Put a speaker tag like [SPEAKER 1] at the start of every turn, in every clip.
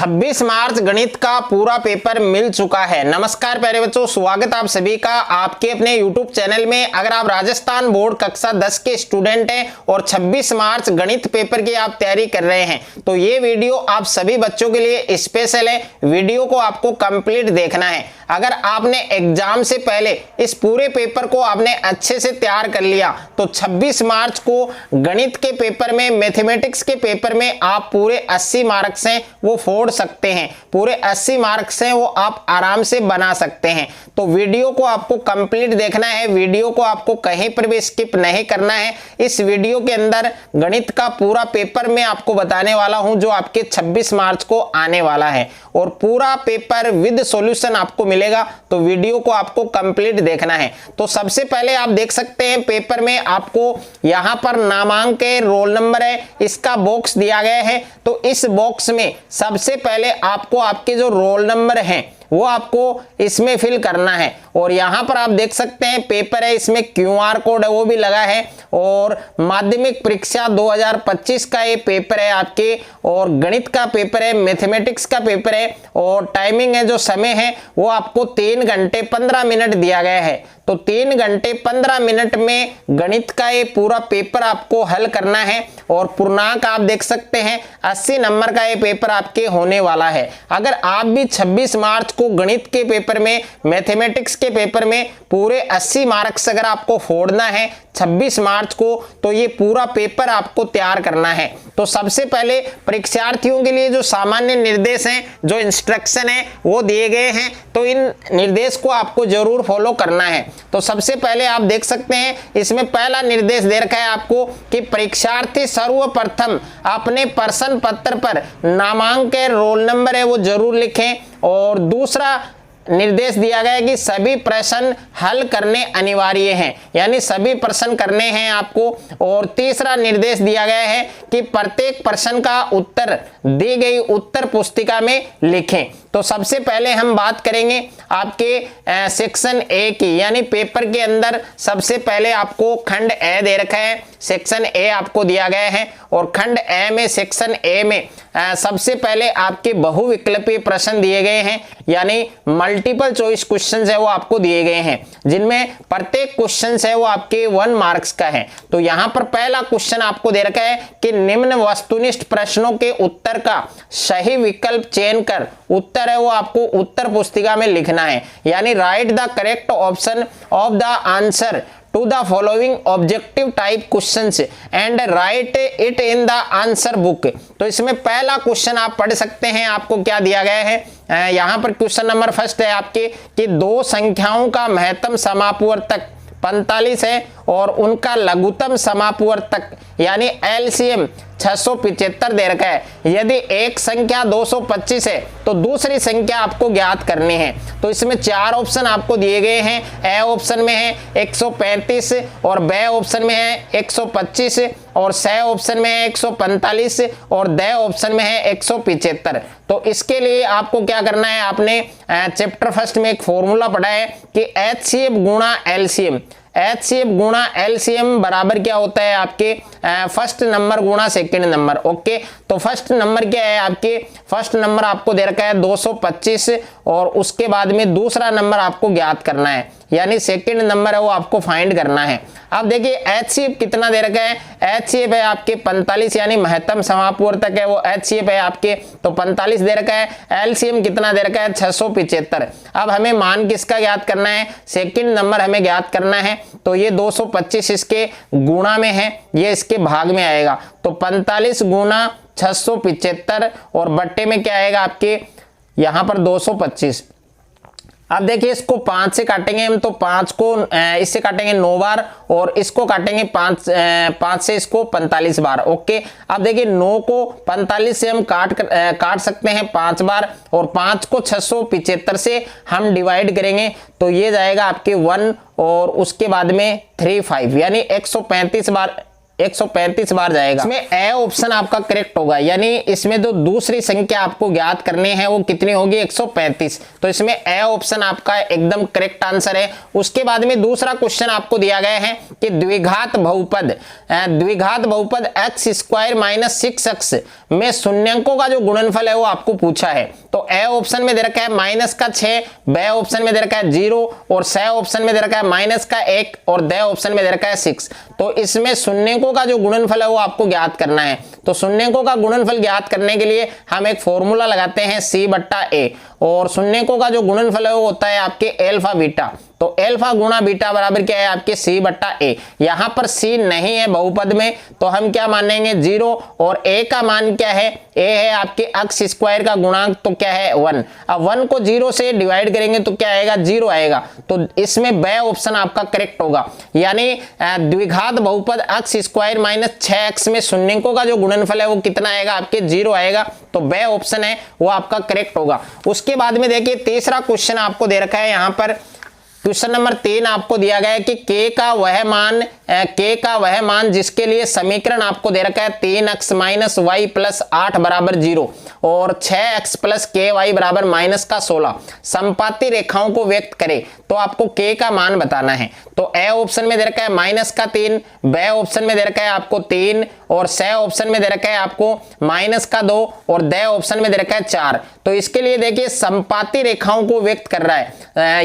[SPEAKER 1] 26 मार्च गणित का पूरा पेपर मिल चुका है। नमस्कार प्यारे बच्चों, स्वागत आप सभी का आपके अपने YouTube चैनल में। अगर आप राजस्थान बोर्ड कक्षा 10 के स्टूडेंट हैं और 26 मार्च गणित पेपर की आप तैयारी कर रहे हैं तो ये वीडियो आप सभी बच्चों के लिए स्पेशल है। वीडियो को आपको कंप्लीट देखना है। अगर आपने एग्जाम से पहले इस पूरे पेपर को आपने अच्छे से तैयार कर लिया तो 26 मार्च को गणित के पेपर में, मैथमेटिक्स के पेपर में आप पूरे 80 मार्क्स हैं वो फोड़ सकते हैं। पूरे 80 मार्क्स हैं वो आप आराम से बना सकते हैं। तो वीडियो को आपको कंप्लीट देखना है। वीडियो को आपको कहीं पर भी स्किप नहीं करना है। इस वीडियो के अंदर गणित का पूरा पेपर मैं आपको बताने वाला हूं जो आपके 26 मार्च को आने वाला है और पूरा पेपर विद सॉल्यूशन आपको मिलेगा। तो वीडियो को आपको कंप्लीट देखना है। तो सबसे पहले आप देख सकते हैं पेपर में आपको यहां पर नामांक है, रोल नंबर है, इसका बॉक्स दिया गया है। तो इस बॉक्स में सबसे पहले आपको आपके जो रोल नंबर हैं वो आपको इसमें फिल करना है। और यहां पर आप देख सकते हैं पेपर है, इसमें QR कोड है वो भी लगा है। और माध्यमिक परीक्षा 2025 का ये पेपर है आपके, और गणित का पेपर है, मैथमेटिक्स का पेपर है। और टाइमिंग है, जो समय है वो आपको 3 घंटे 15 मिनट दिया गया है। तो 3 घंटे 15 मिनट में गणित का ये पूरा पेपर आपको हल करना है। और पूर्णांक आप देख सकते हैं 80 नंबर का ये पेपर आपके होने वाला है। अगर आप भी 26 मार्च को गणित के पेपर में, मैथमेटिक्स के पेपर में पूरे 80 मार्क्स अगर आपको फोड़ना है 26 मार्च को, तो ये पूरा पेपर आपको तैयार करना है। तो सबसे पहले परीक्षार्थियों के लिए जो सामान्य निर्देश हैं, जो इंस्ट्रक्शन है वो दिए गए हैं, तो इन निर्देश को आपको जरूर फॉलो करना है। तो सबसे पहले आप देख सकते हैं इसमें पहला निर्देश दे रखा है आपको कि परीक्षार्थी सर्वप्रथम अपने प्रश्न पत्र पर नामांक है, रोल नंबर है वो जरूर लिखें। और दूसरा निर्देश दिया गया है कि सभी प्रश्न हल करने अनिवार्य हैं, यानी सभी प्रश्न करने हैं आपको। और तीसरा निर्देश दिया गया है कि प्रत्येक प्रश्न का उत्तर दी गई उत्तर पुस्तिका में लिखें। तो सबसे पहले हम बात करेंगे आपके सेक्शन ए की, यानी पेपर के अंदर सबसे पहले आपको खंड ए दे रखा है। सेक्शन ए आपको दिया गया है और खंड ए में, सेक्शन ए में सबसे पहले आपके बहुविकल्पीय प्रश्न दिए गए हैं, यानी मल्टीपल चॉइस क्वेश्चंस है वो आपको दिए गए हैं, जिनमें प्रत्येक क्वेश्चन है वो आपके 1 मार्क्स का है। तो यहां पर पहला क्वेश्चन आपको दे रखा है कि निम्न वस्तुनिष्ठ प्रश्नों के उत्तर का सही विकल्प चयन कर उत्तर है वो आपको उत्तर पुस्तिका में लिखना है, यानी right the correct option of the answer to the following objective type questions and write it in the answer book। तो इसमें पहला क्वेश्चन आप पढ़ सकते हैं, आपको क्या दिया गया है। यहां पर क्वेश्चन नंबर फर्स्ट है आपके कि दो संख्याओं का महत्तम समापवर्तक 45 है और उनका लघुत्तम समापवर्तक यानी LCM 675 दे रखा है। यदि एक संख्या 225 है तो दूसरी संख्या आपको ज्ञात करनी है। तो इसमें 4 ऑप्शन आपको दिए गए हैं। ए ऑप्शन में है 135 और बी ऑप्शन में है 125 और सी ऑप्शन में है 145 और द ऑप्शन में है 175। तो इसके लिए आपको क्या करना है, आपने चैप्टर फर्स्ट में एक फॉर्मूला पढ़ा है कि HCF गुणा LCM, HCF गुणा LCM बराबर क्या होता है आपके फर्स्ट नंबर गुणा सेकंड नंबर। ओके, तो फर्स्ट नंबर क्या है आपके, फर्स्ट नंबर आपको दे रखा है 225 और उसके बाद में दूसरा नंबर आपको ज्ञात करना है, यानी सेकंड नंबर है वो आपको फाइंड करना है। अब देखिए HCF कितना दे रखा है, HCF है आपके 45, यानी महत्तम समापवर्तक है वो HCF है आपके, तो 45 दे रखा है। LCM कितना दे रखा है 675। अब हमें मान किसका ज्ञात करना है, सेकंड नंबर हमें ज्ञात करना है। तो ये 225 इसके गुणा में है, ये इसके भाग में आएगा। तो 45 गुणा 675 और बट्टे में क्या आएगा आपके यहां पर 225। अब देखिए इसको 5 से काटेंगे हम, तो 5 को इससे काटेंगे 9 बार और इसको काटेंगे 5 से इसको 45 बार। ओके, अब देखिए 9 को 45 से हम काट सकते हैं 5 बार और 5 को 675 से हम डिवाइड करेंगे तो ये जाएगा आपके 1 और उसके बाद में 35, यानी 135 बार 135 बार जाएगा। इसमें ए ऑप्शन आपका करेक्ट होगा, यानी इसमें जो दूसरी संख्या आपको ज्ञात करनी है वो कितनी होगी, 135। तो इसमें ए ऑप्शन आपका एकदम करेक्ट आंसर है। उसके बाद में दूसरा क्वेश्चन आपको दिया गया है कि द्विघात बहुपद x स्क्वायर माइनस 6x में शून्यंकों का जो गुणनफल है वो आपको पूछा है। तो ए ऑप्शन में दे रखा है माइनस का 6, बी ऑप्शन में दे रखा है 0 और सी ऑप्शन में दे रखा है माइनस का 1 और डी ऑप्शन में दे रखा है 6। तो इसमें शून्यंकों का जो गुणनफल है वो आपको ज्ञात करना है। तो शून्यंकों का गुणनफल ज्ञात करने के लिए हम एक फॉर्मूला लगाते हैं C/A, और शून्यंकों का जो गुणनफल है वो होता है आपके अल्फा बीटा। तो अल्फा गुणा बीटा बराबर क्या है आपके C/A। यहां पर C नहीं है बहुपद में, तो हम क्या मानेंगे 0, और A का मान क्या है, A है आपके x स्क्वायर का गुणांक, तो क्या है 1। अब 1 को 0 से डिवाइड करेंगे तो क्या आएगा, 0 आएगा। तो इसमें बी ऑप्शन आपका करेक्ट होगा, यानी द्विघात बहुपद x स्क्वायर माइनस 6x में शून्यंकों का जो गुणनफल है वो कितना आएगा आपके 0 आएगा। तो बी ऑप्शन है वो आपका करेक्ट होगा। उसके बाद में देखिए तीसरा क्वेश्चन आपको दे रखा है यहाँ पर, क्वेश्चन नंबर 3 आपको दिया गया है कि k का वह मान जिसके लिए समीकरण आपको दे रखा है 3x माइनस वाई प्लस 8 बराबर 0 और 6x प्लस के वाई बराबर माइनस का 16 संपाती रेखाओं को व्यक्त करे, तो आपको k का मान बताना है। तो ए ऑप्शन में दे रखा है माइनस का 3, बी ऑप्शन में दे रखा है आपको 3 और सी ऑप्शन में दे रखा है आपको माइनस का 2 और डी ऑप्शन में दे रखा है 4। तो इसके लिए देखिए संपाती रेखाओं को व्यक्त कर रहा है,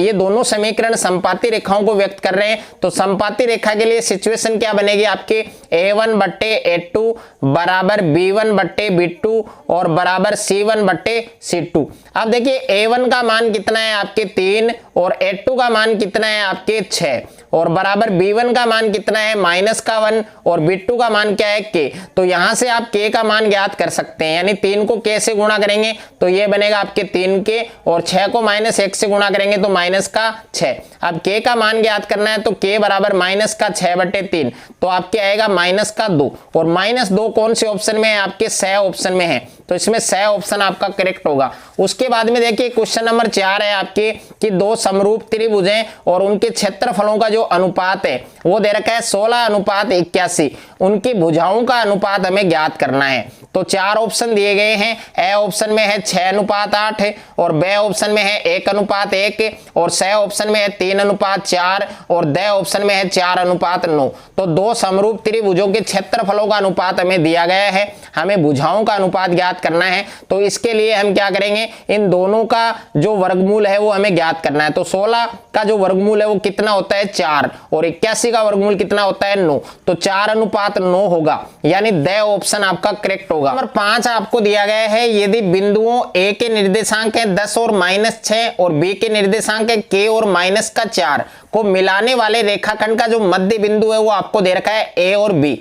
[SPEAKER 1] ये दोनों समीकरण संपाती रेखाओं को व्यक्त कर रहे हैं। तो संपाती रेखा के लिए सिचुएशन क्या बनेगी आपके a1/a2 बराबर b1/b2 और बराबर c1/c2। अब देखिए a1 का मान कितना है आपके 3 और a2 का मान कितना है आपके 6 और बराबर b1 का मान कितना है माइनस का 1 और b2 का मान क्या है k। तो यहां से आप k का मान ज्ञात कर सकते हैं, यानी 3 को k से गुणा करेंगे तो ये बनेगा आपके 3k और 6 को माइनस 1 से गुणा करेंगे तो माइनस का 6। अब k का मान ज्ञात करना है तो k बराबर माइनस का 6/3, तो आपके आएगा माइनस का 2 और माइनस 2 कौन से ऑप्शन में है आपके सी ऑप्शन में है, तो इसमें सी ऑप्शन आपका करेक्ट होगा। उसके बाद में देखिए क्वेश्चन नंबर 4 है आपके कि दो समरूप त्रिभुज हैं और उनके क्षेत्रफलों का जो अनुपात है वो दे रखा है 16:81, उनकी भुजाओं का अनुपात हमें ज्ञात करना है। तो 4 ऑप्शन दिए गए हैं, ए ऑप्शन में है 6:8 और बी ऑप्शन में है 1:1 और सी ऑप्शन में है 3:4 और डी ऑप्शन में है 4:9। तो दो समरूप त्रिभुजों के क्षेत्रफलों का अनुपात हमें दिया गया है, हमें भुजाओं का अनुपात ज्ञात करना है। तो इसके लिए हम क्या करेंगे, इन दोनों का जो वर्गमूल है वो हमें ज्ञात करना है। तो 16 का जो वर्गमूल है वो कितना होता है 4 और 81 का वर्गमूल कितना होता है 9, तो 4:9 होगा, यानी द ऑप्शन आपका करेक्ट होगा। नंबर 5 आपको दिया गया है, यदि बिंदुओं ए के निर्देशांक है 10 और -6 और बी के निर्देशांक है k और -4 को मिलाने वाले रेखाखंड का जो मध्य बिंदु है वो आपको दे रखा है a और b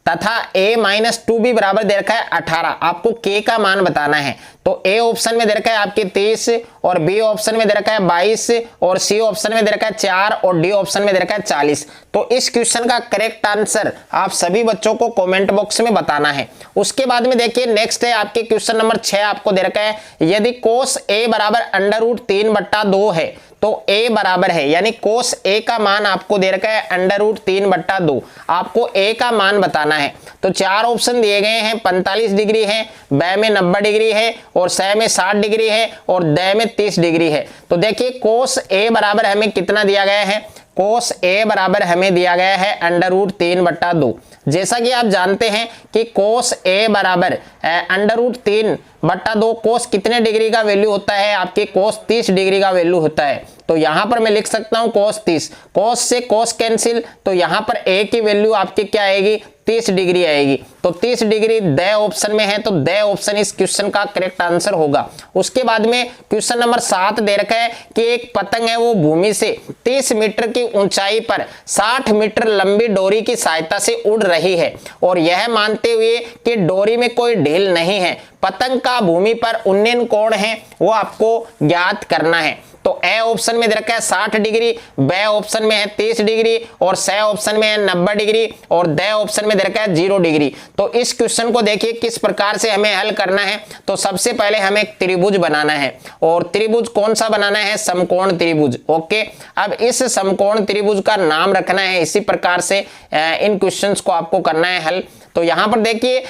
[SPEAKER 1] तथा a-2b बराबर दे रखा है 18, आपको k का मान बताना है। तो a ऑप्शन में दे रखा है आपके 23 और b ऑप्शन में दे रखा है 22 और c ऑप्शन में दे रखा है 4 और d ऑप्शन में दे रखा है 40। तो इस क्वेश्चन का करेक्ट आंसर आप सभी बच्चों को कमेंट बॉक्स में बताना है। उसके बाद में देखिए नेक्स्ट है आपके क्वेश्चन नंबर 6 आपको दे रखा है, यदि कोस a बराबर √3/2 है तो a बराबर है, यानी कोस a का मान आपको दे रखा है √3/2, आपको a का मान बताना है। तो 4 ऑप्शन दिए गए हैं, 45 डिग्री है, ब में 90 डिग्री है और स में 60 डिग्री है और द में 30 डिग्री है। तो देखिए कोस a बराबर हमें कितना दिया गया है, कोस a बराबर हमें दिया गया है √3/2। जैसा कि आप जानते हैं कि कोस a बराबर √3/2 कोस कितने डिग्री का वैल्यू होता है आपके, कोस 30 डिग्री का वैल्यू होता है। तो यहां पर मैं लिख सकता हूं कोस 30, कोस से कोस कैंसिल, तो यहां पर a की वैल्यू आपकी क्या आएगी 30 डिग्री आएगी। तो 30 डिग्री द ऑप्शन में है, तो द ऑप्शन इस क्वेश्चन का करेक्ट आंसर होगा। उसके बाद में क्वेश्चन नंबर 7 दे रखा है कि एक पतंग है वो भूमि से 30 मीटर की ऊंचाई पर 60 मीटर लंबी डोरी की सहायता से उड़ रही है और यह मानते हुए कि डोरी में कोई ढील नहीं है, पतंग का भूमि पर उन्नयन कोण है वो आपको ज्ञात करना है। तो तो ए ऑप्शन में दे रखा है 60 डिग्री, बी ऑप्शन में है 30 डिग्री और सी ऑप्शन में है 90 डिग्री और डी ऑप्शन में दे रखा है 0 डिग्री। तो इस क्वेश्चन को देखिए किस प्रकार से हमें हल करना है। तो सबसे पहले हमें एक त्रिभुज बनाना है और त्रिभुज कौन सा बनाना है, समकोण त्रिभुज। ओके, अब इस समकोण त्रिभुज का नाम रखना है, इसी प्रकार से इन क्वेश्चंस को आपको करना है हल। तो यहां पर देखिए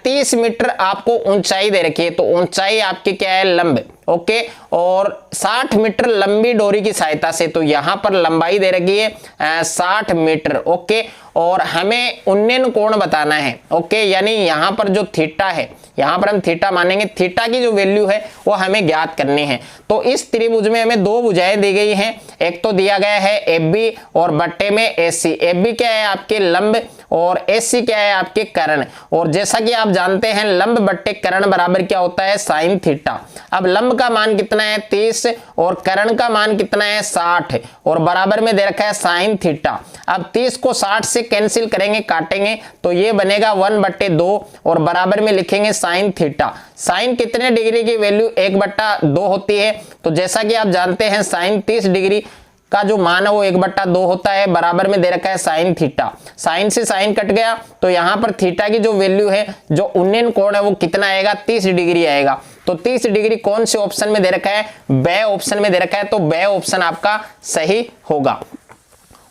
[SPEAKER 1] 30 मीटर आपको ऊंचाई दे रखी है, तो ऊंचाई आपकी क्या है, लंब। ओके, और 60 मीटर लंबी डोरी की सहायता से, तो यहां पर लंबाई दे रखी है 60 मीटर। ओके, और हमें उन्नयन कोण बताना है। ओके, यानी यहां पर जो थीटा है, यहां पर हम थीटा मानेंगे, थीटा की जो वैल्यू है वो हमें ज्ञात करनी है। तो इस त्रिभुज में हमें दो भुजाएं दी गई हैं, एक तो दिया गया है AB और बट्टे में AC। AB क्या है आपके लंब और AC क्या है आपके कर्ण। और जैसा कि आप जानते हैं लंब बट्टे कर्ण बराबर क्या होता है, साइन थीटा। अब लंब का मान कितना है 30 और कर्ण का मान कितना है 60 और बराबर में दे रखा है साइन थीटा। अब 30 को 60 से कैंसिल करेंगे, काटेंगे, तो ये बनेगा 1/2 और बराबर में लिखेंगे साइन थीटा। साइन कितने डिग्री की वैल्यू 1/2 होती है, तो जैसा कि आप जानते हैं साइन 30 डिग्री का जो मान है वो 1/2 होता है, बराबर में दे रखा है साइन थीटा। साइन से साइन कट गया, तो यहां पर थीटा की जो वैल्यू है, जो उन्नयन कोण है वो कितना आएगा, 30 डिग्री आएगा। तो 30 डिग्री कौन से ऑप्शन में दे रखा है, बी ऑप्शन में दे रखा है, तो बी ऑप्शन आपका सही होगा।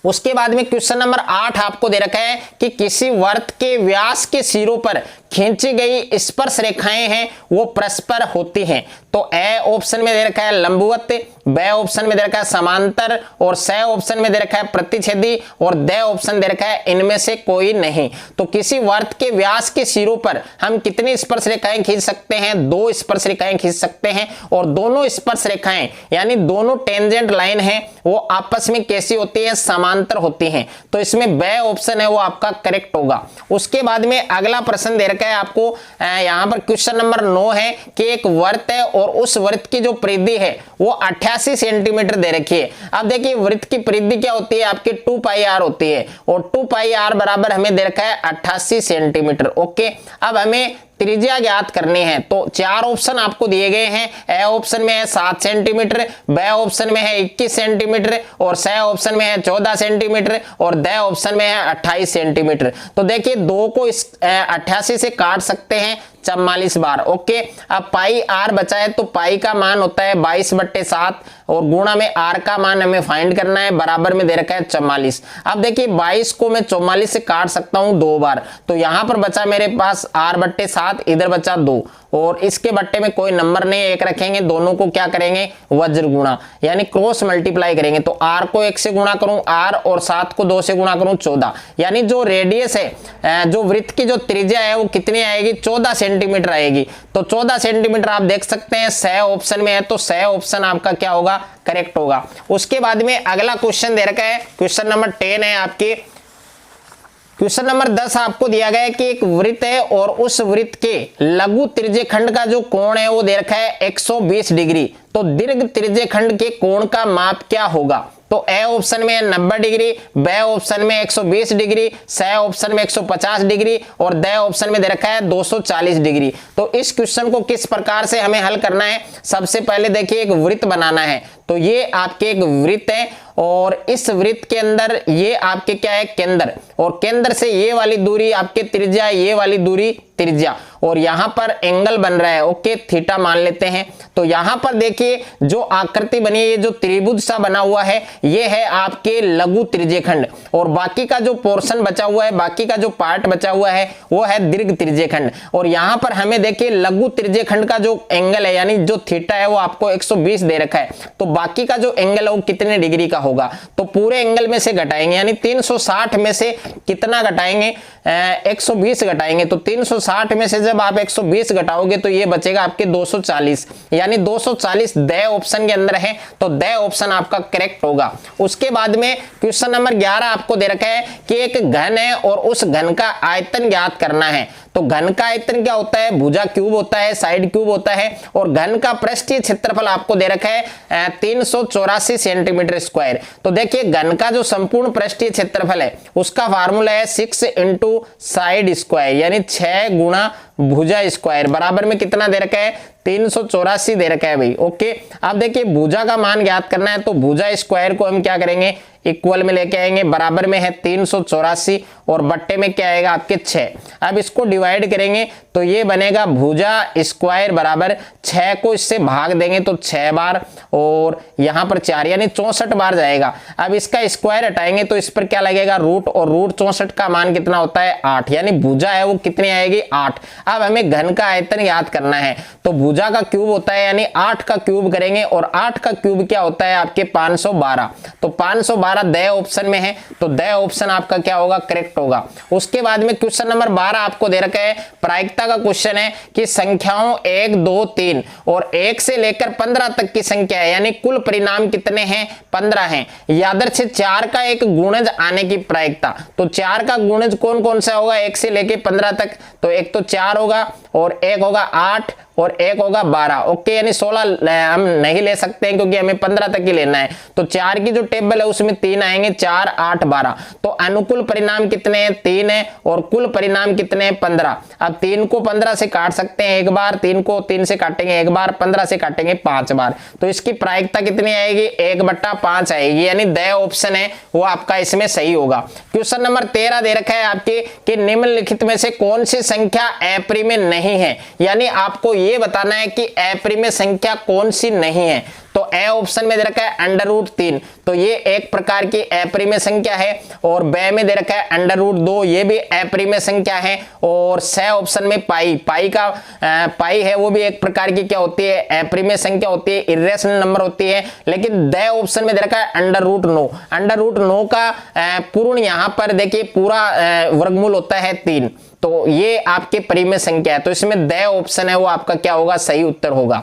[SPEAKER 1] उसके बाद में क्वेश्चन नंबर 8 आपको दे रखा है कि किसी वृत्त के व्यास के सिरों पर खींची गई स्पर्श रेखाएं हैं वो परस्पर होती हैं। तो ए ऑप्शन में दे रखा है लंबवत, बी ऑप्शन में दे रखा है समांतर और सी ऑप्शन में दे रखा है प्रतिच्छेदी और डी ऑप्शन दे रखा है इनमें से कोई नहीं। तो किसी वृत्त के व्यास के सिरों पर हम कितनी स्पर्श रेखाएं खींच सकते हैं, दो स्पर्श रेखाएं खींच सकते हैं। और दोनों स्पर्श रेखाएं यानी दोनों टेंजेंट लाइन है वो आपस में कैसी होती है, समांतर होती हैं। तो इसमें बी ऑप्शन है वो आपका करेक्ट होगा। उसके बाद में अगला प्रश्न दे रखा है आपको, यहां पर क्वेश्चन नंबर 9 है कि एक वृत्त है और उस वृत्त की जो परिधि है वो 88 सेंटीमीटर दे रखी है। अब देखिए वृत्त की परिधि क्या होती है आपकी 2πr होती है और 2πr बराबर हमें दे रखा है 88 सेंटीमीटर। ओके, अब हमें त्रिज्या ज्ञात करनी है। तो चार ऑप्शन आपको दिए गए हैं, ए ऑप्शन में है 7 सेंटीमीटर, बी ऑप्शन में है 21 सेंटीमीटर और सी ऑप्शन में है 14 सेंटीमीटर और डी ऑप्शन में है 28 सेंटीमीटर। तो देखिए 2 को 88 से काट सकते हैं 44 बार। ओके, अब पाई आर बचा है, तो पाई का मान होता है 22/7 और गुणा में आर का मान हमें फाइंड करना है, बराबर में दे रखा है 44। अब देखिए 22 को मैं 44 से काट सकता हूं 2 बार, तो यहां पर बचा मेरे पास r/7, इधर बचा 2 और इसके बट्टे में कोई नंबर नहीं, एक रखेंगे, दोनों को क्या करेंगे, वज्र गुणा यानी क्रॉस मल्टीप्लाई करेंगे। तो r को 1 से गुणा करूं r और 7 को 2 से गुणा करूं 14, यानी जो रेडियस है, जो वृत्त की जो त्रिज्या है वो कितनी आएगी, 14 सेंटीमीटर आएगी। तो 14 सेंटीमीटर आप देख सकते हैं सी ऑप्शन में है, तो सी ऑप्शन आपका क्या होगा, करेक्ट होगा। उसके बाद में अगला क्वेश्चन दे रखा है, क्वेश्चन नंबर 10 है आपके। क्वेश्चन नंबर 10 आपको दिया गया है कि एक वृत्त है और उस वृत्त के लघु त्रिज्यखंड का जो कोण है वो दे रखा है 120 डिग्री। तो दीर्घ त्रिज्यखंड के कोण का माप क्या होगा। तो ए ऑप्शन में 90 डिग्री, बी ऑप्शन में 120 डिग्री, सी ऑप्शन में 150 डिग्री और डी ऑप्शन में दे रखा है 240 डिग्री। तो इस क्वेश्चन को किस प्रकार से हमें हल करना है, सबसे पहले देखिए एक वृत्त बनाना है। तो ये आपके एक वृत्त है और इस वृत्त के अंदर ये आपके क्या है, केंद्र, और केंद्र से ये वाली दूरी आपके त्रिज्या, ये वाली दूरी त्रिज्या, और यहां पर एंगल बन रहा है, ओके, थीटा मान लेते हैं। तो यहां पर देखिए जो आकृति बनी है, ये जो त्रिभुज सा बना हुआ है, ये है आपके लघु त्रिज्यखंड और बाकी का जो पोर्शन बचा हुआ है, बाकी का जो पार्ट बचा हुआ है वो है दीर्घ त्रिज्यखंड। और यहां पर हमें देखिए लघु त्रिज्यखंड का जो एंगल है यानी जो थीटा है वो आपको 120 दे रखा है, तो बाकी का जो एंगल है वो कितने डिग्री का होगा। तो पूरे एंगल में से घटाएंगे यानी 360 में से कितना घटाएंगे, 120 घटाएंगे। तो 360 में से जब आप 120 घटाओगे तो ये बचेगा आपके 240, यानी 240 द ऑप्शन के अंदर है, तो द ऑप्शन आपका करेक्ट होगा। उसके बाद में क्वेश्चन नंबर 11 आपको दे रखा है कि एक घन है और उस घन का आयतन ज्ञात करना है। तो घन का आयतन क्या होता है, भुजा क्यूब होता है, साइड क्यूब होता है, और घन का पृष्ठीय क्षेत्रफल आपको दे रखा है 384 सेंटीमीटर स्क्वायर। तो देखिए घन का जो संपूर्ण पृष्ठीय क्षेत्रफल है उसका फार्मूला है 6 × साइड स्क्वायर यानी 6 गुणा भुजा स्क्वायर, बराबर में कितना दे रखा है 384 दे रखा है भाई। ओके, अब देखिए भुजा का मान ज्ञात करना है, तो भुजा स्क्वायर को हम क्या करेंगे, इक्वल में लेके आएंगे, बराबर में है 384 और बट्टे में क्या आएगा आपके 6। अब इसको डिवाइड करेंगे तो ये बनेगा भुजा स्क्वायर बराबर 6 को इससे भाग देंगे तो 6 बार और यहां पर 4 यानी 64 बार जाएगा। अब इसका स्क्वायर हटाएंगे तो इस पर क्या लगेगा रूट, और रूट 64 का मान कितना होता है 8, यानी भुजा है वो कितनी आएगी 8। अब हमें घन का आयतन याद करना है, तो भुजा का क्यूब होता है यानी 8 का क्यूब करेंगे, और 8 का क्यूब क्या होता है आपके 512। तो 512 द ऑप्शन में है, तो द ऑप्शन आपका क्या होगा, करेक्ट होगा। उसके बाद में क्वेश्चन नंबर 12 आपको दे रखा है, प्रायिकता का क्वेश्चन है कि संख्याओं 1 2 3 और 1 से लेकर 15 तक की संख्या है, यानी कुल परिणाम कितने हैं 15 हैं। यादृच्छिक 4 का एक गुणज आने की प्रायिकता, तो 4 का गुणज कौन कौन सा होगा 1 से लेकर 15 तक, तो एक तो 4 होगा और एक होगा 8 और एक होगा 12। ओके, यानी 16 हम नहीं ले सकते हैं क्योंकि हमें 15 तक ही लेना है। तो 4 की जो टेबल है उसमें 3 आएंगे, 4 8 12। तो अनुकूल परिणाम कितने हैं 3 है और कुल परिणाम कितने हैं 15। अब 3 को 15 से काट सकते हैं एक बार, 3 को 3 से काटेंगे एक बार, 15 से काटेंगे 5 बार, तो इसकी प्रायिकता कितनी आएगी 1/5 आएगी, यानी द ऑप्शन है वो आपका इसमें सही होगा। क्वेश्चन नंबर 13 दे रखा है आपके कि निम्नलिखित में से कौन सी संख्या अप्रिमेय नहीं है, यानी आपको ये बताना है कि अप्रिमेय संख्या कौन सी नहीं है। तो ए ऑप्शन में दे रखा है √3, तो ये एक प्रकार की अप्रिमेय संख्या है, और बे में दे रखा है √2, ये भी अप्रिमेय संख्या है, और स ऑप्शन में पाई का पाई है वो भी एक प्रकार की क्या होती है अप्रिमेय संख्या होती है, इर्रेशनल नंबर होती है। लेकिन द ऑप्शन में दे रखा है √9, √9 का पूर्ण यहाँ पर देखिए पूरा वर्गमूल होता है 3, तो ये आपके परिमेय संख्या है, तो इसमें द ऑप्शन है वो आपका क्या होगा सही उत्तर होगा।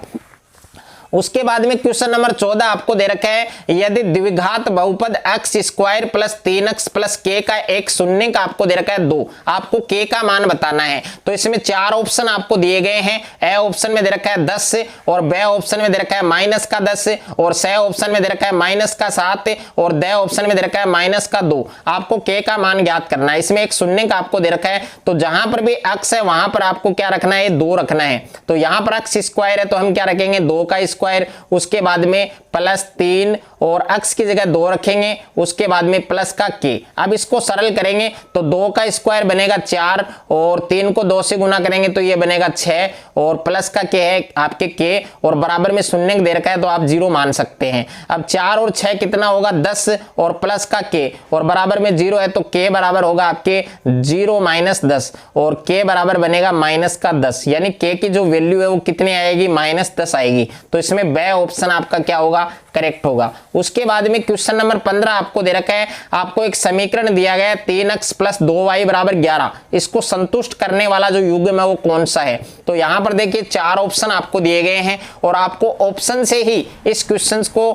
[SPEAKER 1] उसके बाद में क्वेश्चन नंबर 14 आपको दे रखा है, यदि द्विघात बहुपद x square plus 3x plus k का एक शून्य का आपको दे रखा है 2, आपको k का मान बताना है। तो इसमें 4 ऑप्शन आपको दिए गए हैं, ए ऑप्शन में दे रखा है 10 और बे ऑप्शन में दे रखा है -10 और स ऑप्शन में दे रखा है -7 और द ऑप्शन में दे रखा है -2। आपको k का मान ज्ञात करना है। इसमें एक शून्य का आपको दे रखा है, तो जहां पर भी x है वहां पर आपको क्या रखना है 2 रखना है। तो यहां पर x स्क्वायर है तो हम क्या रखेंगे 2 का स्क्वायर, उसके बाद में +3 और x की जगह 2 रखेंगे, उसके बाद में प्लस का k। अब इसको सरल करेंगे तो 2 का स्क्वायर बनेगा 4 और 3 को 2 से गुना करेंगे तो ये बनेगा 6 और प्लस का k है आपके k और बराबर में शून्य दे रखा है तो आप 0 मान सकते हैं। अब 4 और 6 कितना होगा 10 और प्लस का k और बराबर में 0 है तो k बराबर होगा आपके 0 - 10 और k बराबर बनेगा -10, यानी k की जो वैल्यू है वो कितनी आएगी -10 आएगी। तो इसमें बे ऑप्शन आपका क्या होगा करेक्ट होगा। उसके बाद में क्वेश्चन नंबर 15 आपको दे रखा है, आपको एक समीकरण दिया गया है 3x + 2y = 11, इसको संतुष्ट करने वाला जो युग्म है वो कौन सा है। तो यहां पर देखिए 4 ऑप्शन आपको दिए गए हैं और आपको ऑप्शन से ही इस क्वेश्चन को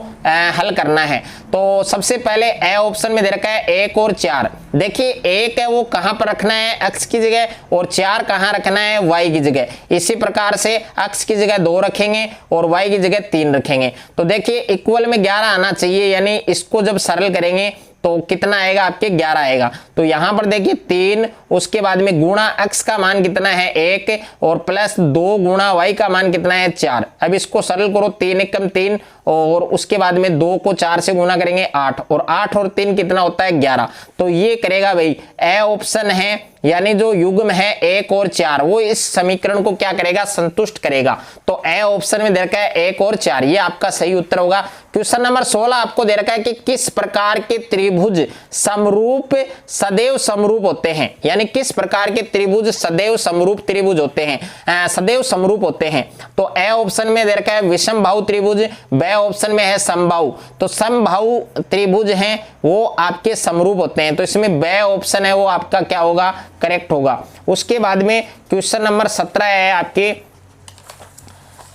[SPEAKER 1] हल करना है। तो सबसे पहले ए ऑप्शन में दे रखा है 1 और 4, देखिए 1 है वो कहां पर रखना है x की जगह और 4 कहां रखना है y की जगह। इसी प्रकार से x की जगह 2 रखेंगे और y की जगह 3 रखेंगे। तो देखिए इक्वल में 11 आना चाहिए, यानी इसको जब सरल करेंगे तो कितना आएगा आपके 11 आएगा। तो यहां पर देखिए 3, उसके बाद में गुणा x का मान कितना है 1 और प्लस 2 गुणा y का मान कितना है 4। अब इसको सरल करो 3 × 3 और उसके बाद में 2 को 4 से गुणा करेंगे 8 और 8 और 3 कितना होता है 11। तो ये करेगा भाई ए ऑप्शन है, यानी जो युग्म है 1 और 4 वो इस समीकरण को क्या करेगा संतुष्ट करेगा। तो ए ऑप्शन में दे रखा है 1 और 4, ये आपका सही उत्तर होगा। क्वेश्चन नंबर 16 आपको दे रखा है कि किस प्रकार के त्रिभुज समरूप सदैव समरूप होते हैं, यानी किस प्रकार के त्रिभुज सदैव समरूप त्रिभुज होते हैं, सदैव समरूप होते हैं। तो ए ऑप्शन में दे रखा है विषमबाहु त्रिभुज, बे ऑप्शन में है समबाहु। तो समबाहु त्रिभुज हैं वो आपके समरूप होते हैं, तो इसमें बे ऑप्शन है वो आपका क्या होगा करेक्ट होगा। उसके बाद में क्वेश्चन नंबर 17 है आपके,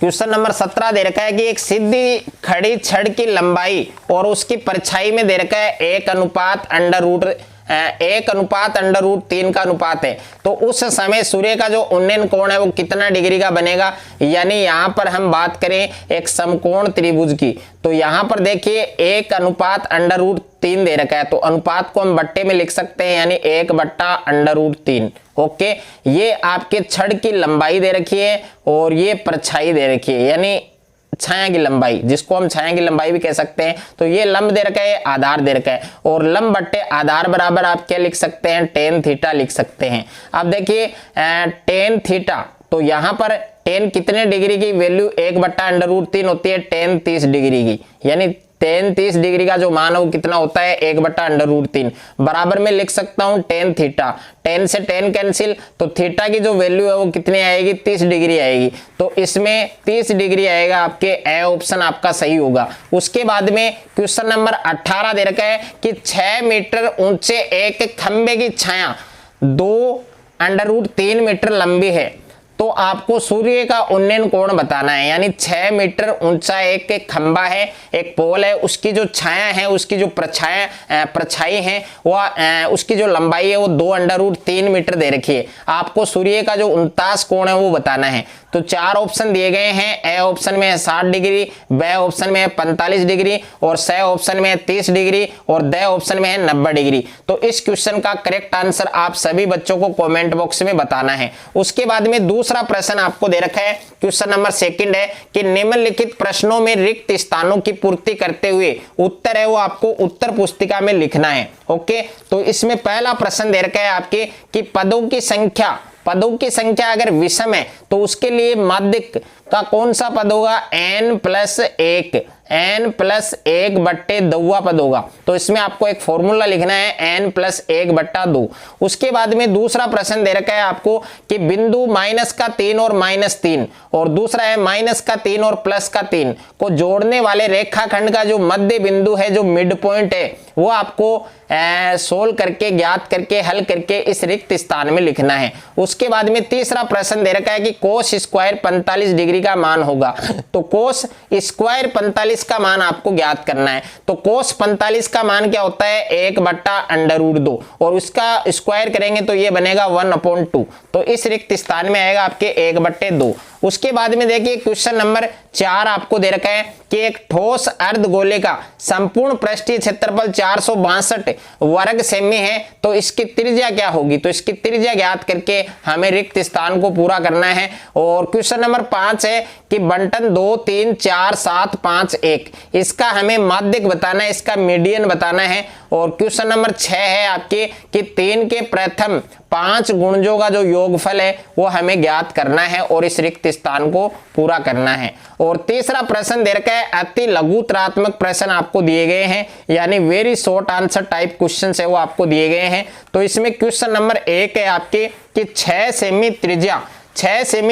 [SPEAKER 1] क्वेश्चन नंबर 17 दे रखा है कि एक सीधी खड़ी छड़ की लंबाई और उसकी परछाई में दे रखा है 1 √√, 1/√3 का अनुपात है, तो उस समय सूर्य का जो उन्नयन कोण है वो कितना डिग्री का बनेगा। यानी यहां पर हम बात करें एक समकोण त्रिभुज की, तो यहां पर देखिए 1/√3 दे रखा है, तो अनुपात को हम बट्टे में लिख सकते हैं, यानी 1/√3। ओके, ये आपके छड़ की लंबाई दे रखी है और ये परछाई दे रखी है, यानी छाया की लंबाई, जिसको हम छाया की लंबाई भी कह सकते हैं। तो ये लंब दे रखा है, आधार दे रखा है, और लंब बट्टे आधार बराबर आप क्या लिख सकते हैं, tan थीटा लिख सकते हैं। अब देखिए tan थीटा, तो यहां पर tan कितने डिग्री की वैल्यू 1/√3 होती है, tan 30 डिग्री की, यानी tan 30 डिग्री का जो मान है वो कितना होता है, 1/√3। बराबर में लिख सकता हूं tan थीटा, tan से tan कैंसिल, तो थीटा की जो वैल्यू है वो कितनी आएगी, 30 डिग्री आएगी। तो इसमें 30 डिग्री आएगा, आपके ए ऑप्शन आपका सही होगा। उसके बाद में क्वेश्चन नंबर 18 दे रखा है कि 6 मीटर ऊंचे एक खंबे की छाया 2√3 मीटर लंबी है, तो आपको सूर्य का उन्नयन कोण बताना है। यानी 6 मीटर ऊंचा एक खंबा है, एक पोल है, उसकी जो छाया है, उसकी जो परछाई है, वह उसकी जो लंबाई है वो 2√3 मीटर दे रखी है। आपको सूर्य का जो 49 कोण है वो बताना है। तो 4 ऑप्शन दिए गए हैं, ए ऑप्शन में है 60 डिग्री, बी ऑप्शन में है 45 डिग्री, और सी ऑप्शन में है 30 डिग्री, और ड ऑप्शन में है 90 डिग्री। तो इस क्वेश्चन का करेक्ट आंसर आप सभी बच्चों को कमेंट बॉक्स में बताना है। उसके बाद में दूसरा प्रश्न आपको दे रखा है, क्वेश्चन नंबर 2 है कि निम्नलिखित प्रश्नों में रिक्त स्थानों की पूर्ति करते हुए उत्तर है वो आपको उत्तर पुस्तिका में लिखना है। ओके, तो इसमें पहला प्रश्न दे रखा है आपके कि पदों की संख्या अगर विषम है तो उसके लिए माध्यक का कौन सा पद होगा, n+1, n+1/2 पद होगा। तो इसमें आपको एक फॉर्मूला लिखना है n+1/2। उसके बाद में दूसरा प्रश्न दे रखा है आपको कि बिंदु -3 और -3, और दूसरा है -3 और +3 को जोड़ने वाले रेखाखंड का जो मध्य बिंदु है, जो मिड पॉइंट है, वो आपको सोल्व करके, ज्ञात करके, हल करके इस रिक्त स्थान में लिखना है। उसके बाद में तीसरा प्रश्न दे रखा है कि कोस स्क्वायर 45 डिग्री का मान होगा। तो कोस स्क्वायर 45 का मान आपको ज्ञात करना है। तो कोस 45 का मान क्या होता है, 1/√2, और उसका स्क्वायर करेंगे तो ये बनेगा 1/2। तो इस रिक्त स्थान में आएगा आपके 1/2। उसके बाद में देखिए क्वेश्चन नंबर 4 आपको दे रखा है कि एक ठोस अर्धगोले का संपूर्ण पृष्ठीय क्षेत्रफल 462 वर्ग सेमी है, तो इसकी त्रिज्या क्या होगी। तो इसकी त्रिज्या ज्ञात करके हमें रिक्त स्थान को पूरा करना है। और क्वेश्चन नंबर 5 है कि बंटन 2, 3, 4, 7, 5, 1, इसका हमें माध्यक बताना है, इसका मीडियन बताना है। और क्वेश्चन नंबर 6 है आपके कि 3 के प्रथम 5 गुणजों का जो योगफल है वो हमें ज्ञात करना है और इस रिक्त स्थान को पूरा करना है। और तीसरा प्रश्न दे रखा है, अति लघुतरात्मक प्रश्न आपको दिए गए हैं, यानी very short answer type question है वो आपको दिए गए हैं। तो इसमें क्वेश्चन नंबर 1 है आपके कि 6 सेमी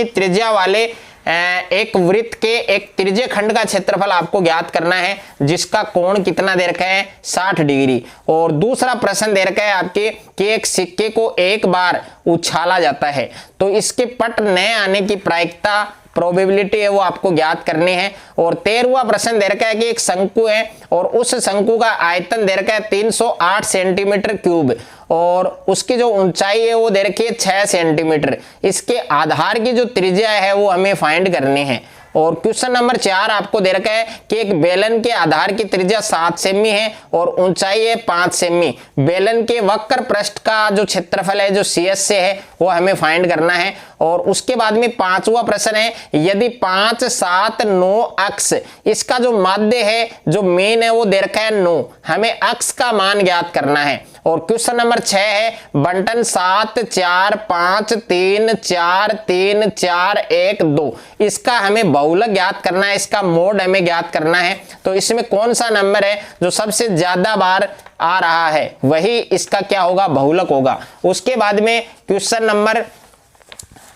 [SPEAKER 1] त्रिज्या वाले एक वृत्त के एक त्रिज्य खंड का क्षेत्रफल आपको ज्ञात करना है, जिसका कोण कितना दे रखा है, 60 डिग्री। और दूसरा प्रश्न दे रखा है आपके कि एक सिक्के को एक बार उछाला जाता है, तो इसके पट नए आने की प्रायिकता प्रोबेबिलिटी है वो आपको ज्ञात करनी है। और 13वां प्रश्न दे रखा है कि एक शंकु है और उस शंकु का आयतन दे रखा है 308 सेंटीमीटर क्यूब, और उसकी जो ऊंचाई है वो दे रखी है 6 सेंटीमीटर। इसके आधार की जो त्रिज्या है वो हमें फाइंड करनी है। और क्वेश्चन नंबर 4 आपको दे रखा है कि एक बेलन के आधार की त्रिज्या 7 सेमी है और ऊंचाई है 5 सेमी। बेलन के वक्र पृष्ठ का जो क्षेत्रफल है, जो CS से है, वो हमें फाइंड करना है। और उसके बाद में 5वां प्रश्न है, यदि 5, 7, 9 अक्ष, इसका जो माध्य है, जो मीन है, वो दे रखा है 9, हमें अक्ष का मान ज्ञात करना है। और क्वेश्चन नंबर 6 है, बंटन 7, 4, 5, 3, 4, 3, 4, 1, 2, इसका हमें बहुलक ज्ञात करना है, इसका मोड हमें ज्ञात करना है। तो इसमें कौन सा नंबर है जो सबसे ज्यादा बार आ रहा है, वही इसका क्या होगा, बहुलक होगा। उसके बाद में क्वेश्चन नंबर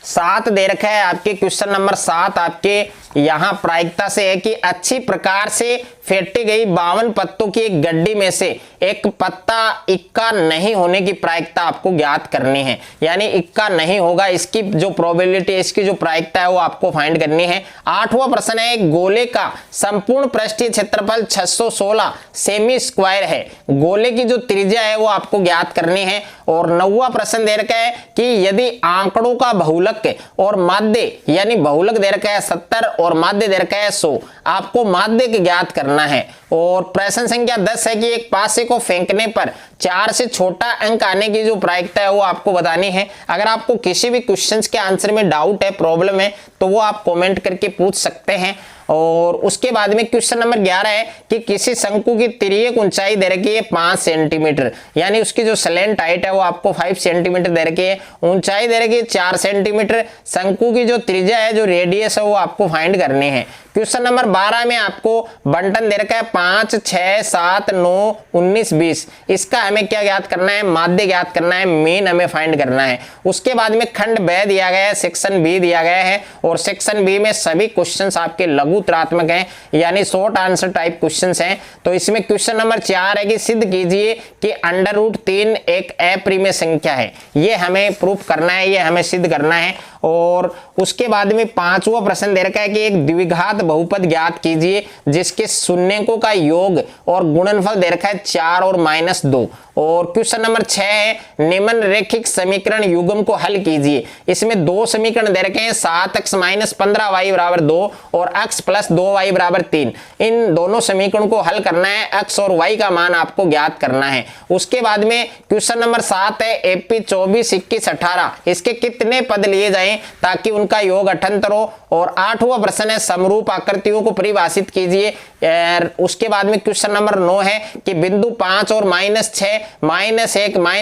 [SPEAKER 1] 7 दे रखा है आपके क्वेश्चन नंबर 7 आपके यहाँ प्रायिकता से है कि अच्छी प्रकार से फेंटी गई 52 पत्तों की एक गड्डी में से एक पत्ता इक्का नहीं होने की प्रायिकता आपको ज्ञात करनी है। यानी इक्का नहीं होगा, इसकी जो प्रोबेबिलिटी है, इसकी जो प्रायिकता है वो आपको फाइंड करनी है। 8वां प्रश्न है, एक गोले का संपूर्ण पृष्ठीय क्षेत्रफल 616 सेमी स्क्वायर है। गोले की जो त्रिज्या है वो आपको ज्ञात करनी है। और 9वां प्रश्न दे रखा है कि यदि आंकड़ों का बहुलक और माध्य, यानी बहुलक दे रखा है 70 और माध्य दे रखा है 100, आपको माध्य ज्ञात करना है। और प्रश्न संख्या 10 है कि एक पासे को फेंकने पर 4 से छोटा अंक आने की जो प्रायिकता है वो आपको बतानी है। अगर आपको किसी भी क्वेश्चंस के आंसर में डाउट है, प्रॉब्लम है, तो वो आप कमेंट करके पूछ सकते हैं। और उसके बाद में क्वेश्चन नंबर 11 है कि किसी शंकु की तिर्यक ऊंचाई दे रखी है 5 सेंटीमीटर, यानी उसकी जो स्लैंट हाइट है वो आपको 5 सेंटीमीटर दे रखी है, ऊंचाई दे रखी है 4 सेंटीमीटर। शंकु की जो त्रिज्या है, जो रेडियस है, वो आपको फाइंड करनी है। क्वेश्चन नंबर 12 में आपको बंटन दे रखा है 5, 6, 7, 9, 19, 20। इसका हमें क्या ज्ञात करना है? माध्य ज्ञात करना है, मीन हमें फाइंड करना है। उसके बाद में खंड ब दिया गया है, सेक्शन बी दिया गया है, और सेक्शन बी में सभी क्वेश्चंस आपके लघुतरात्मक हैं, यानी शॉर्ट आंसर टाइप क्वेश्चंस हैं। तो इसमें क्वेश्चन नंबर 4 है कि सिद्ध कीजिए कि √3 एक अप्रिमेय संख्या है। ये हमें प्रूफ करना है, ये हमें सिद्ध करना है। और उसके बाद में 5वां प्रश्न दे रखा है कि एक द्विघात बहुपद ज्ञात कीजिए जिसके शून्यकों का योग और गुणनफल दे रखा है 4 और -2। और क्वेश्चन नंबर 6 है, निम्नलिखित समीकरण युग्म को हल कीजिए। इसमें 2 समीकरण दे रखे हैं, 7x - 15y = 2 और x + 2y = 3। इन दोनों समीकरण को हल करना है, x और y का मान आपको ज्ञात करना है। उसके बाद में क्वेश्चन नंबर 7 है, AP 24, 21, 18 इसके कितने पद लिए जाएं ताकि उनका योग 78 हो। और 8वां प्रश्न है, समरूप आकृतियों को परिभाषित कीजिए। उसके बाद में क्वेश्चन नंबर 9 है कि बिंदु 5 और -6, -1,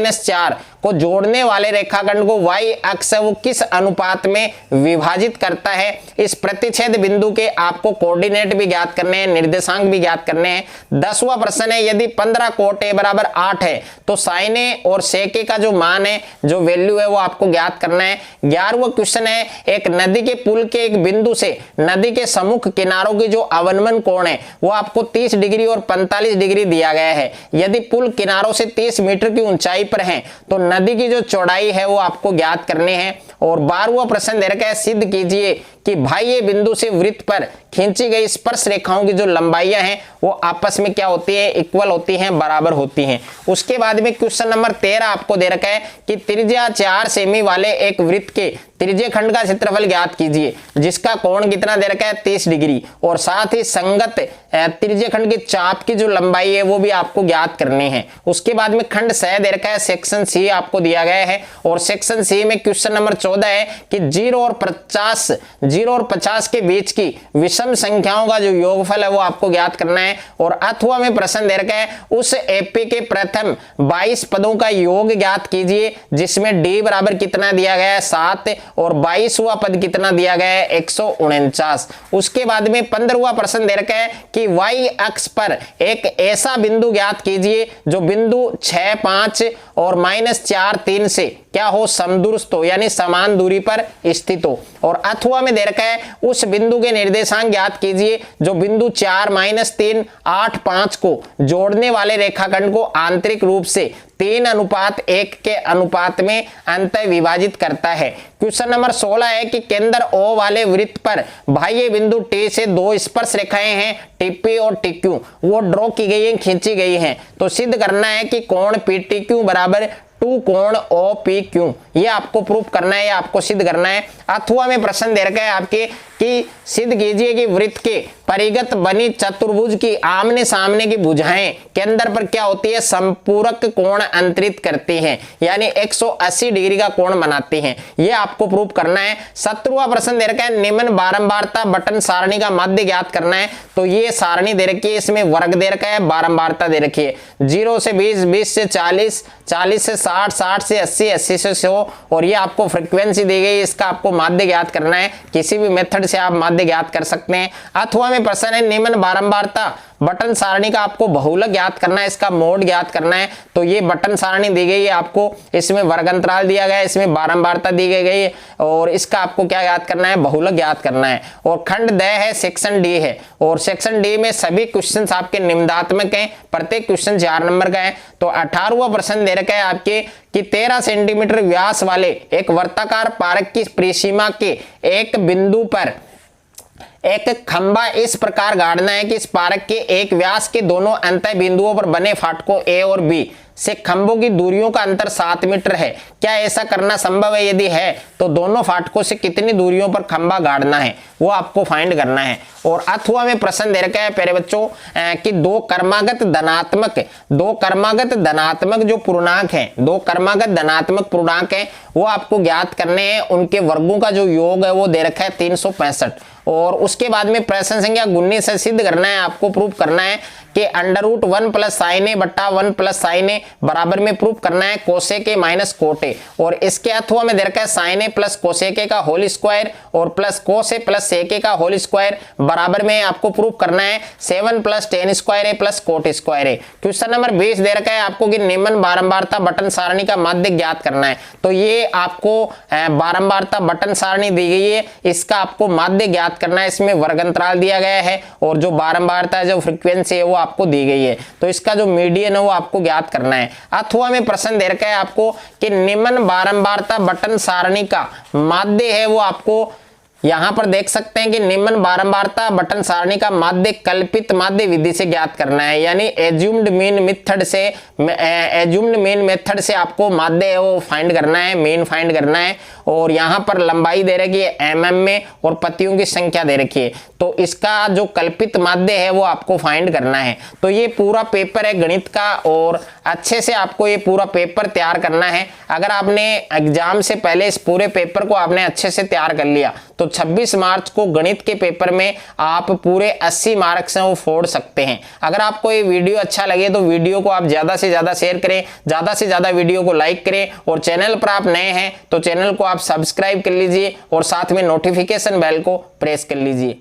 [SPEAKER 1] -4 को जोड़ने वाले रेखाखंड को y अक्ष वो किस अनुपात में विभाजित करता है। इस प्रतिच्छेद बिंदु के आपको कोऑर्डिनेट भी ज्ञात करने हैं, निर्देशांक भी ज्ञात करने हैं। 10वां प्रश्न है, यदि 15 cot A = 8 है तो sin A और sec A का जो मान है, जो वैल्यू है, वो आपको ज्ञात करना है। 11वां क्वेश्चन है, एक नदी के पुल के एक बिंदु से नदी के सम्मुख किनारों की जो अवनमन कोण है वो आपको 30 डिग्री और 45 डिग्री दिया गया है। यदि पुल किनारों से 30 मीटर की ऊंचाई पर है तो नदी की जो चौड़ाई है वो आपको ज्ञात करनी है। और 12वां प्रश्न दे रखा है, सिद्ध कीजिए कि बाह्य बिंदु से वृत्त पर खींची गई स्पर्श रेखाओं की जो लंबाइयां हैं वो आपस में क्या होती है? इक्वल होती हैं, बराबर होती हैं। उसके बाद में क्वेश्चन नंबर 13 आपको दे रखा है कि त्रिज्या 4 सेमी वाले एक वृत्त के त्रिज्य खंड का क्षेत्रफल ज्ञात कीजिए जिसका कोण कितना दे रखा है? 30 डिग्री। और साथ ही संगत त्रिज्य खंड के चाप की जो लंबाई है वो भी आपको ज्ञात करनी है। उसके बाद में खंड स दे रखा है, सेक्शन सी आपको दिया गया है। और सेक्शन सी में क्वेश्चन नंबर 14 है कि 0 और 50 के बीच की विषम संख्याओं का जो योगफल है वो आपको ज्ञात करना है। और अथवा में प्रश्न दे रखा है, उस एपी के प्रथम 22 पदों का योग ज्ञात कीजिए जिसमें d बराबर कितना दिया गया है? 7 और 22वां पद कितना दिया गया है? 149। उसके बाद में 15वां प्रश्न दे रखा है कि y अक्ष पर एक ऐसा बिंदु ज्ञात कीजिए जो बिंदु 6, 5 और -4, 3 से क्या हो? समदूरस्थ हो, यानी समान दूरी पर स्थित हो। और अथवा में दे रखा है, उस बिंदु के निर्देशांक ज्ञात कीजिए जो बिंदु 4, -3, 8, 5 को जोड़ने वाले रेखाखंड को आंतरिक रूप से 3:1 के अनुपात में अंत विभाजित करता है। क्वेश्चन नंबर 16 है कि केंद्र O वाले वृत्त पर बाह्य बिंदु T से 2 स्पर्श रेखाएं हैं, TP और TQ, वो ड्रॉ की गई हैं, खींची गई हैं। तो सिद्ध करना है कि कोण PTQ = 2 कोण OPQ। ये आपको प्रूफ करना है, आपको सिद्ध करना है। अथवा में प्रश्न दे रखा है आपके कि सिद्ध कीजिए कि वृत्त के परिगत बनी चतुर्भुज की आमने सामने की भुजाएं केंद्र पर क्या होती है? संपूरक कोण अंतरित करती हैं, यानी 180 डिग्री का कोण बनाती हैं। ये आपको प्रूफ करना है। 17वां प्रश्न दे रखा है, निम्न बारंबारता बटन सारणी का माध्य ज्ञात करना है। तो ये सारणी दे रखी है, इसमें वर्ग दे रखा है, बारंबारता दे रखी है 0 से 20, 20 से 40, 40 से 60, 60 से 80, 80 से 100। और ये आपको फ्रीक्वेंसी दी गई, इसका आपको माध्य ज्ञात करना है। किसी भी मेथड से आप माध्य ज्ञात कर सकते हैं। अथवा में प्रश्न है, निम्न बारंबारता बटन सारणी का आपको बहुलक ज्ञात करना है, इसका मोड ज्ञात करना है। तो ये बटन सारणी दी गई है आपको, इसमें वर्ग अंतराल दिया गया है, इसमें बारंबारता दी गई है और इसका आपको क्या ज्ञात करना है, बहुलक ज्ञात करना है। और खंड द है, सेक्शन डी है और सेक्शन डी में सभी क्वेश्चंस आपके निम्नात्मक हैं, प्रत्येक क्वेश्चन 4 नंबर का है। तो 18वां प्रश्न दे रखा है आपके कि 13 सेंटीमीटर व्यास वाले एक वर्ताकार पारक की परिसीमा के एक बिंदु पर एक खंबा इस प्रकार गाड़ना है कि इस पारक के एक व्यास के दोनों अंत बिंदुओं पर बने फाटकों ए और बी से खंभों की दूरियों का अंतर 7 मीटर है। क्या ऐसा करना संभव है? यदि है तो दोनों फाटकों से कितनी दूरियों पर खंभा गाड़ना है वो आपको फाइंड करना है। और अथवा में प्रश्न दे रखा है प्यारे बच्चों कि दो कर्मागत धनात्मक जो पूर्णांक है, दो कर्मागत धनात्मक पूर्णांक है वो आपको ज्ञात करने हैं, उनके वर्गों का जो योग है वो दे रखा है 365। और उसके बाद में प्रश्न संख्या 19 से सिद्ध करना है, आपको प्रूव करना है कि √1 + sin a बट्टा 1 + sin a बराबर में प्रूफ करना है cosec a minus cot a। और इसके अथवा में दे रखा है sin a + कोसेक a का होल स्क्वायर और plus cos a + sec a का होल स्क्वायर बराबर में आपको प्रूफ करना है 7 + tan square a + coat square a। Question number 20 दे रखा है आपको कि निम्न बारंबारता बटन सारणी का माध्य ज्ञात करना है। तो ये आपको बारंबारता बटन सारणी दी गई है, इसका आपको माध्य ज्ञात करना है। इसमें वर्ग अंतराल दिया गया है और जो बारंबारता जो फ्रीक्वेंसी है वो आपको दी गई है। तो इसका जो मीडियन है वो आपको ज्ञात करना है। अथवा में प्रश्न दे रखा है आपको कि निम्न बारंबारता बटन सारणी का माध्य है वो आपको यहां पर देख सकते हैं कि निम्न बारंबारता बटन सारणी का माध्य कल्पित माध्य विधि से ज्ञात करना है, यानी एज्यूम्ड मीन मेथड से आपको माध्य है वो फाइंड करना है, मीन फाइंड करना है। और यहां पर लंबाई दे रखी है mm में और पत्तियों की संख्या दे रखी है, तो इसका जो कल्पित माध्य है वो आपको फाइंड करना है। तो ये पूरा पेपर है गणित का और अच्छे से आपको ये पूरा पेपर तैयार करना है। अगर आपने एग्जाम से पहले इस पूरे पेपर को आपने अच्छे से तैयार कर लिया तो 26 मार्च को गणित के पेपर में आप पूरे 80 मार्क्स हैं वो फोड़ सकते हैं। अगर आपको ये वीडियो अच्छा लगे तो वीडियो को आप ज्यादा से ज्यादा शेयर करें, ज्यादा से ज्यादा वीडियो को लाइक करें और चैनल पर आप नए हैं तो चैनल को आप सब्सक्राइब कर लीजिए और साथ में नोटिफिकेशन बेल को प्रेस कर लीजिए।